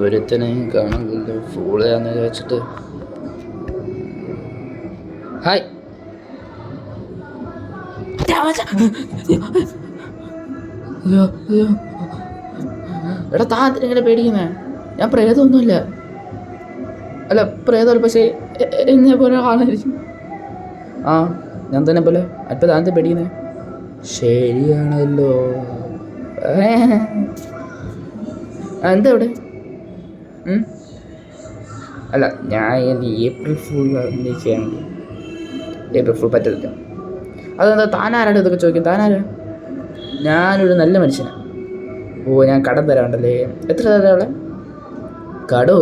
ഒരുത്തനെയും കാണുന്നില്ല. ഫൂളാന്ന് വെച്ചിട്ട് ഹായ് എടാ താൻ എന്തിനെ പേടിക്കുന്നേ? ഞാൻ പ്രേതമൊന്നുമില്ല. അല്ല പ്രേതമല്ല, പക്ഷേ എന്നെ പോലെ ആളായിരിക്കും. ഞാൻ തന്നെ പോലെ. അല്പം താൻ പേടിക്കുന്നേ? ശരിയാണല്ലോ. എന്താ ഇവിടെ? അല്ല ഞാൻ എൻ്റെ ഏപ്രിൽ ഫുൾ ചെയ്യാൻ വേണ്ടി. ഏപ്രിൽ ഫുൾ പറ്റത്തില്ല. അതെന്താ താനാരാണ് ഇതൊക്കെ ചോദിക്കും? താനാരാ? ഞാനൊരു നല്ല മനുഷ്യനാണ്. ഞാൻ കടം തരാണ്ടല്ലേ. എത്ര തരാം അവളെ? കടോ?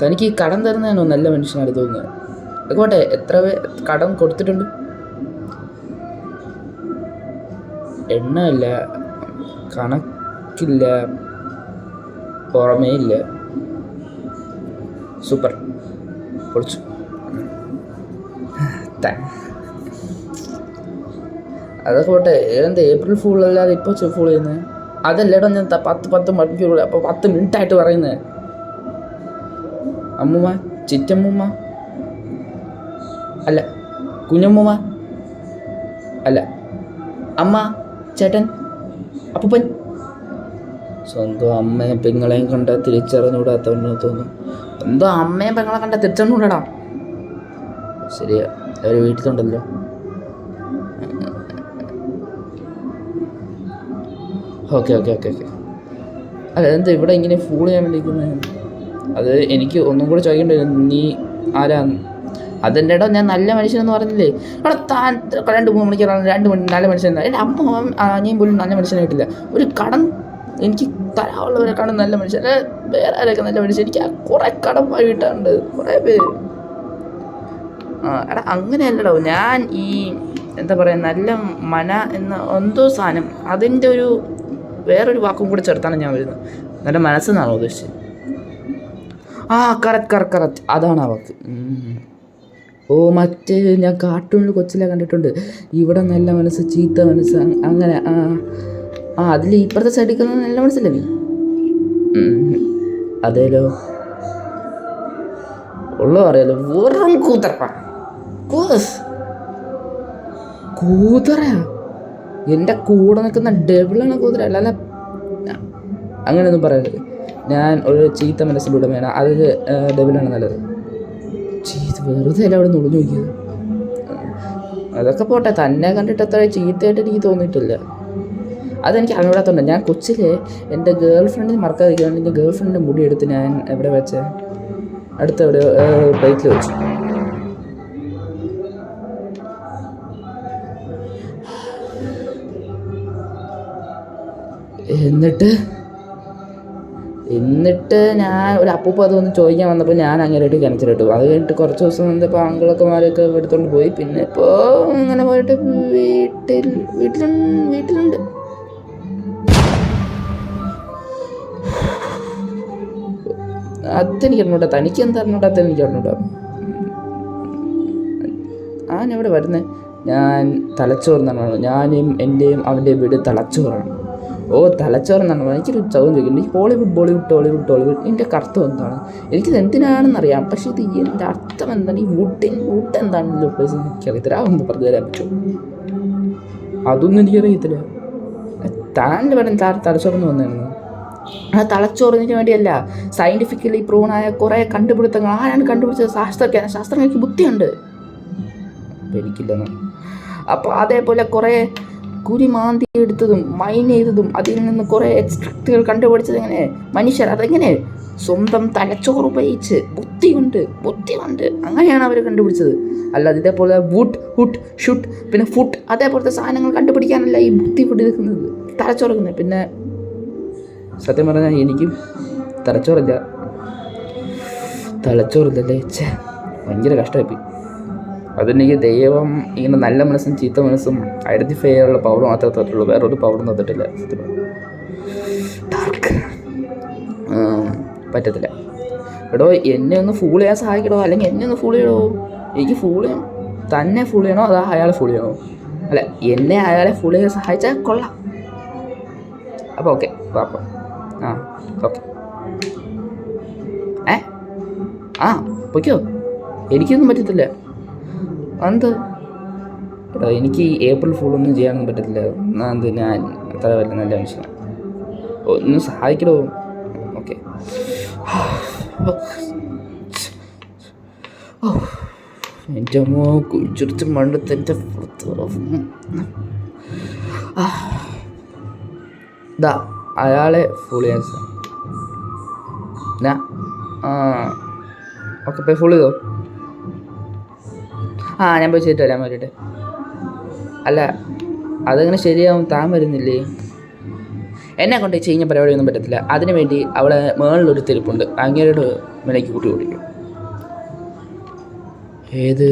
തനിക്ക് ഈ കടം തരുന്നതാണോ നല്ല മനുഷ്യനായിട്ട് തോന്നുന്നത്? അതുകൊട്ടെ എത്ര കടം കൊടുത്തിട്ടുണ്ട്? എണ്ണമില്ല, കണക്കില്ല, പുറമേ ഇല്ല. സൂപ്പർ, പൊളിച്ചു. അതൊക്കെ പോട്ടെ. എന്താ ഏപ്രിൽ ഫുൾ അല്ലാതെ ഇപ്പോൾ ഫുൾ ചെയ്യുന്നത്? അതല്ലേടോ ഞാൻ 10 മണിക്കൂർ, അപ്പോൾ 10 മിനിറ്റായിട്ട് പറയുന്നത്. അമ്മൂമ്മ, ചിറ്റമ്മൂമ്മ അല്ല, കുഞ്ഞമ്മൂമ്മ അല്ല, അമ്മ, ചേട്ടൻ, അപ്പൂപ്പൻ. സ്വന്തം അമ്മയും പെങ്ങളെയും കണ്ട തിരിച്ചറിഞ്ഞുകൂടാത്തവനെന്ന് തോന്നുന്നു. സ്വന്തം അമ്മയും പെങ്ങളെ കണ്ട തിരിച്ചറിഞ്ഞുകൂടാ. ശരിയാ, അവർ വീട്ടിലുണ്ടല്ലോ. ഓക്കെ. അല്ല എന്താ ഇവിടെ ഇങ്ങനെ ഫൂൾ ചെയ്യാൻ വേണ്ടിയിരിക്കുന്നത്? അത് എനിക്ക് ഒന്നും കൂടെ ചോദിക്കേണ്ടി വരും. നീ ആരാന്ന്? അതെൻ്റെ ഇടം ഞാൻ നല്ല മനുഷ്യനെന്ന് പറഞ്ഞില്ലേ? അവിടെ താൻ 2-3 മണിക്കൂറാണ് 2 മണി നല്ല മനുഷ്യൻ. എൻ്റെ അമ്മ ഞാൻ പോലും നല്ല മനുഷ്യനായിട്ടില്ല. ഒരു കടം എനിക്ക് തരാനുള്ളവരെക്കാളും നല്ല മനുഷ്യൻ, വേറെ ആരൊക്കെ നല്ല മനുഷ്യൻ? എനിക്ക് കുറേ കടം വാങ്ങിയിട്ടുണ്ട് കുറേ പേര്. എടാ അങ്ങനെയല്ലടോ, ഞാൻ ഈ എന്താ പറയുക, നല്ല മന എന്ന എന്തോ സാധനം, അതിൻ്റെ ഒരു വേറൊരു വാക്കും കൂടി ചേർത്താണ് ഞാൻ വരുന്നത്. നല്ല മനസ്സെന്നാണോ ഉദ്ദേശിച്ചത്? കറക്റ്റ്, അതാണ് ആ വാക്ക്. മറ്റേ ഞാൻ കാർട്ടൂണിൽ കൊച്ചിലെ കണ്ടിട്ടുണ്ട്. ഇവിടെ നല്ല മനസ്സ്, ചീത്ത മനസ്സ്, അങ്ങനെ. അതിൽ ഇപ്പുറത്തെ സൈഡിൽ നല്ല മനസ്സല്ലേ നീ? അതേലോ, ഉള്ളത് അറിയാലോ. വെറും കൂതറ. എൻ്റെ കൂടെ നിൽക്കുന്ന ഡെവിളാണ് കൂതറ, അല്ലാതെ അങ്ങനെയൊന്നും പറയരുത്. ഞാൻ ഒരു ചീത്ത മനസ്സിൻ്റെ ഉടമയാണ്. അതിൽ ഡെവിളാണ് നല്ലത്. വെറുതെ അല്ല അവിടെ നുളിഞ്ഞു നോക്കിയത്. അതൊക്കെ പോട്ടെ, തന്നെ കണ്ടിട്ട് അത്ര ചീത്തയായിട്ട് എനിക്ക് തോന്നിയിട്ടില്ല. അതെനിക്ക് അറിഞ്ഞൂടാത്തതുകൊണ്ട്. ഞാൻ കൊച്ചിലെ എൻ്റെ ഗേൾ ഫ്രണ്ടിന് മറക്കാതിരിക്കുകയാണ്. എൻ്റെ ഗേൾ ഫ്രണ്ടിൻ്റെ മുടി എടുത്ത് ഞാൻ എവിടെ വെച്ചേ? അടുത്തെവിടെ പ്ലേറ്റിൽ വെച്ചു. എന്നിട്ട് ഞാൻ ഒരു അപ്പൂപ്പ അതൊന്ന് ചോദിക്കാൻ വന്നപ്പോൾ ഞാൻ അങ്ങനെയായിട്ട് കിണച്ചിലിട്ടു. അത് കഴിഞ്ഞിട്ട് കുറച്ച് ദിവസം വന്നപ്പോൾ ആങ്കിളൊക്കെമാരൊക്കെ എടുത്തുകൊണ്ട് പോയി. പിന്നെ ഇപ്പോൾ ഇങ്ങനെ പോയിട്ട് വീട്ടിലുണ്ട്. അതെനിക്ക് അറിഞ്ഞൂടാ. തനിക്ക് എന്താ അറിഞ്ഞൂടാത്ത? എനിക്ക് അറിഞ്ഞൂടാ. എവിടെ വരുന്നത്? ഞാൻ തലച്ചോറെന്നാണ്. ഞാനും എൻ്റെയും അവൻ്റെയും വീട് തലച്ചോറാണ്. തലച്ചോറെന്നാണ്. എനിക്കൊരു ചോദ്യം ചോദിക്കുന്നുണ്ട്. ഈ ഹോളിവുഡ്, ബോളിവുഡ്, ടോളിവുഡ് ഇതിൻ്റെ അർത്ഥം എന്താണ്? എനിക്കിത് എന്തിനാണെന്നറിയാം, പക്ഷേ ഇത് എൻ്റെ അർത്ഥം എന്താണ്? ഈ വുഡ് എന്താണെന്നല്ലോ എനിക്കറിയത്തില്ല. അതൊന്ന് പറഞ്ഞു തരാൻ പറ്റുമോ? അതൊന്നും എനിക്കറിയത്തില്ല. താൻ്റെ പറഞ്ഞ തലച്ചോറെന്ന് വന്നിരുന്നു. തലച്ചോറിന് വേണ്ടിയല്ല, സയൻറ്റിഫിക്കലി പ്രൂവണായ കുറേ കണ്ടുപിടുത്തങ്ങൾ. ആരാണ് കണ്ടുപിടിച്ചത്? ശാസ്ത്രജ്ഞർക്ക് ബുദ്ധിയുണ്ട്, എനിക്കില്ലെന്ന്. അപ്പോൾ അതേപോലെ കുറേ കുരിമാന്തി എടുത്തതും മൈൻ ചെയ്തതും അതിൽ നിന്ന് കുറേ എക്സ്ട്രാക്റ്റുകൾ കണ്ടുപിടിച്ചത് എങ്ങനെ? മനുഷ്യർ. അതെങ്ങനെ? സ്വന്തം തലച്ചോറ് ഉപയോഗിച്ച്, ബുദ്ധി കൊണ്ട് അങ്ങനെയാണ് അവർ കണ്ടുപിടിച്ചത്. അല്ലാതെ ഇതേപോലെ വുഡ്, ഷുട്ട്, പിന്നെ ഫുഡ് അതേപോലത്തെ സാധനങ്ങൾ കണ്ടുപിടിക്കാനല്ല ഈ ബുദ്ധി എടുക്കുന്നത്, തലച്ചോറക്കുന്നത്. പിന്നെ സത്യം പറഞ്ഞാൽ എനിക്കും തലച്ചോറില്ലല്ലേ. ഭയങ്കര കഷ്ടമായി. അതെനിക്ക് ദൈവം ഇങ്ങനെ നല്ല മനസ്സും ചീത്ത മനസ്സും ഐഡൻറ്റിഫൈ ചെയ്യാനുള്ള പവർ മാത്രമേ തന്നിട്ടുള്ളൂ. വേറൊരു പവറും തന്നിട്ടില്ല. ഡാർക്ക് പറ്റത്തില്ല. എടോ എന്നെ ഒന്ന് ഫൂൾ ചെയ്യാൻ സഹായിക്കടോ, അല്ലെങ്കിൽ എന്നെ ഒന്ന് ഫൂൾ ചെയ്യടോ. എനിക്ക് ഫൂൾ ചെയ്യണം. തന്നെ ഫൂൾ ചെയ്യണോ അതോ അയാളെ ഫൂൾ ചെയ്യണോ? അല്ല, എന്നെ അയാളെ ഫൂൾ ചെയ്യാൻ സഹായിച്ചാൽ കൊള്ളാം. അപ്പോൾ ഓക്കെ, പാപ്പം. ഓക്കെ. ആ പൊയ്ക്കോ, എനിക്കൊന്നും പറ്റത്തില്ല. എന്ത് എടാ, എനിക്ക് ഏപ്രിൽ ഫുള്ളൊന്നും ചെയ്യാനൊന്നും പറ്റത്തില്ല. എന്ത് ഞാൻ അത്ര വല്ല നല്ല മനുഷ്യനാണ്. ഒന്ന് സഹായിക്കണോ? ഓക്കെ. എൻ്റെ അമ്മ കുഴിച്ചെടുത്ത് മണ്ടത്ത് എൻ്റെ ഇതാ അയാളെ ഫുൾ ചെയ്യാൻ ഓക്കെ. പോയി ഫുൾ ചെയ്തോ. ഞാൻ പോയി ചെയ്തിട്ട് വരാൻ വേണ്ടിയിട്ട്. അല്ല, അതങ്ങനെ ശരിയാവും. താൻ വരുന്നില്ലേ? എന്നെ കൊണ്ട് ചെയ്യുന്ന പരിപാടിയൊന്നും പറ്റത്തില്ല. അതിനു വേണ്ടി അവിടെ മേളിലൊരു തെരുപ്പുണ്ട്, അങ്ങേരോട് വിലയ്ക്ക് കൂട്ടി ഓടിക്കും. ഏത്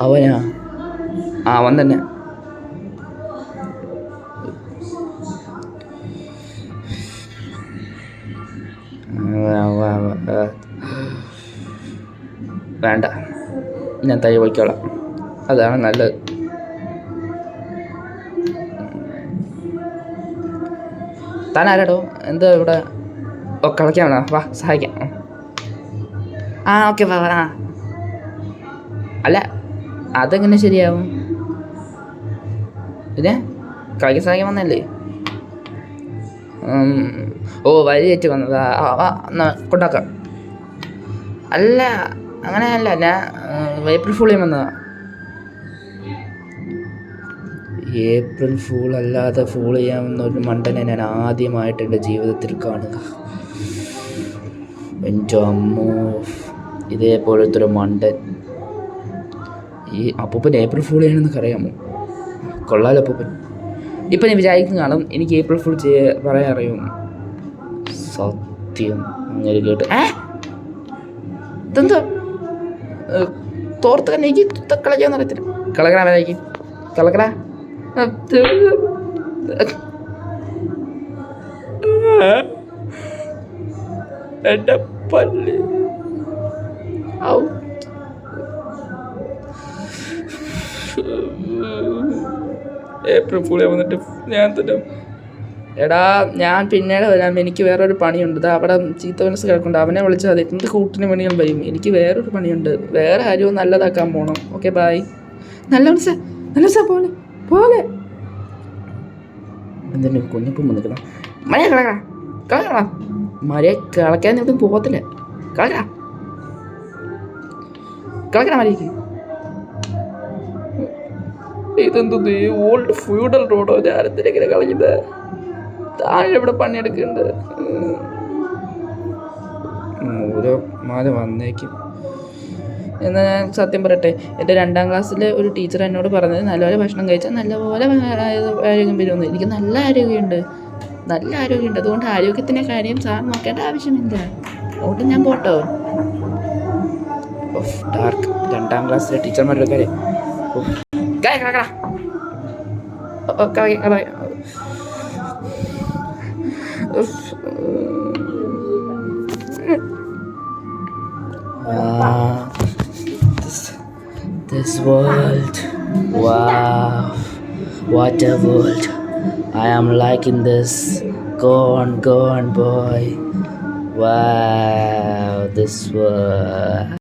അവനാ? അവൻ തന്നെ. വേണ്ട, ഞാൻ തൈ വയ്ക്കോളാം, അതാണ് നല്ലത്. താൻ ആരാടോ? എന്താ ഇവിടെ? കളിക്കാൻ വേണോ? വാ, സഹായിക്കാം. ഓക്കെ, വാ. അല്ല, അതെങ്ങനെ ശരിയാവും? പിന്നെ കളിക്കാൻ സഹായിക്കാൻ വന്നല്ലേ? വഴി തെറ്റി വന്നതാ. എന്നാ കൊണ്ടാക്കാം. അല്ല, അങ്ങനെയല്ല, ഞാൻ ഏപ്രിൽ ഫുൾ ചെയ്യാൻ വന്നതാ. ഏപ്രിൽ ഫൂൾ അല്ലാതെ ഫൂൾ ചെയ്യാവുന്ന ഒരു മണ്ടനെ ഞാൻ ആദ്യമായിട്ട് എൻ്റെ ജീവിതത്തിൽ കാണുക. എൻ്റെ അമ്മോ, ഇതേപോലത്തെ ഒരു മണ്ടൻ. ഈ അപ്പൂപ്പൻ ഏപ്രിൽ ഫൂൾ ചെയ്യണമെന്നൊക്കെ അറിയാമോ? കൊള്ളാലോ അപ്പൂപ്പൻ. ഇപ്പം ഞാൻ വിചാരിക്കുന്ന കാണും എനിക്ക് ഏപ്രിൽ ഫുൾ പറയാൻ അറിയും. സത്യം അങ്ങനെ കേട്ട് ഇതെന്താ തോർത്ത് തന്നെ എനിക്ക് കളിക്കാന്ന് അറിയത്തില്ല. കളക്കടാ വരാക്ക്, കളക്കടാ. എൻ്റെ പല്ല് ഏപ്രിൽ ഫുൾ വന്നിട്ട് ഞാൻ തന്നെ. എടാ, ഞാൻ പിന്നീട് വരാം, എനിക്ക് വേറൊരു പണിയുണ്ട്. അവിടെ ചീത്ത മനസ്സ് കിടക്കുന്നുണ്ട്, അവനെ വിളിച്ചാൽ മതി. എന്ത് കൂട്ടിന് പണികൾ വരും, എനിക്ക് വേറൊരു പണിയുണ്ട്. വേറെ ആരും നല്ലതാക്കാൻ പോകണം. Okay, bye. നല്ല മനസ്സാ പോലെ എന്തെങ്കിലും കുഞ്ഞിപ്പം വന്നിക്കണം. മഴ കളക്കടാ. മഴ കളക്കാൻ ഒന്നും പോകത്തില്ല. കളക്കടാ മഴയ്ക്ക്. ഇതെന്ത് ഓൾഡ് ഫ്യൂഡൽ റോഡോ? ഞാനെന്തിനെങ്ങനെ കളഞ്ഞത്? താഴെ ഇവിടെ പണിയെടുക്കുന്നുണ്ട്. ഓരോ മാല വന്നേക്കും. എന്നാൽ ഞാൻ സത്യം പറയട്ടെ, എൻ്റെ 2ാം ക്ലാസ്സിലെ ഒരു ടീച്ചർ എന്നോട് പറഞ്ഞത് നല്ലപോലെ ഭക്ഷണം കഴിച്ചാൽ നല്ലപോലെ ആരോഗ്യം വരുമെന്ന്. എനിക്ക് നല്ല ആരോഗ്യമുണ്ട്. അതുകൊണ്ട് ആരോഗ്യത്തിൻ്റെ കാര്യം സാർ നോക്കേണ്ട ആവശ്യമില്ല. അതുകൊണ്ട് ഞാൻ പോട്ടോ. ഡാർക്ക് 2ാം ക്ലാസ്സിലെ ടീച്ചർമാരുടെ കാര്യം. This world, wow, what a world. I am liking this. Go on boy. Wow, this world.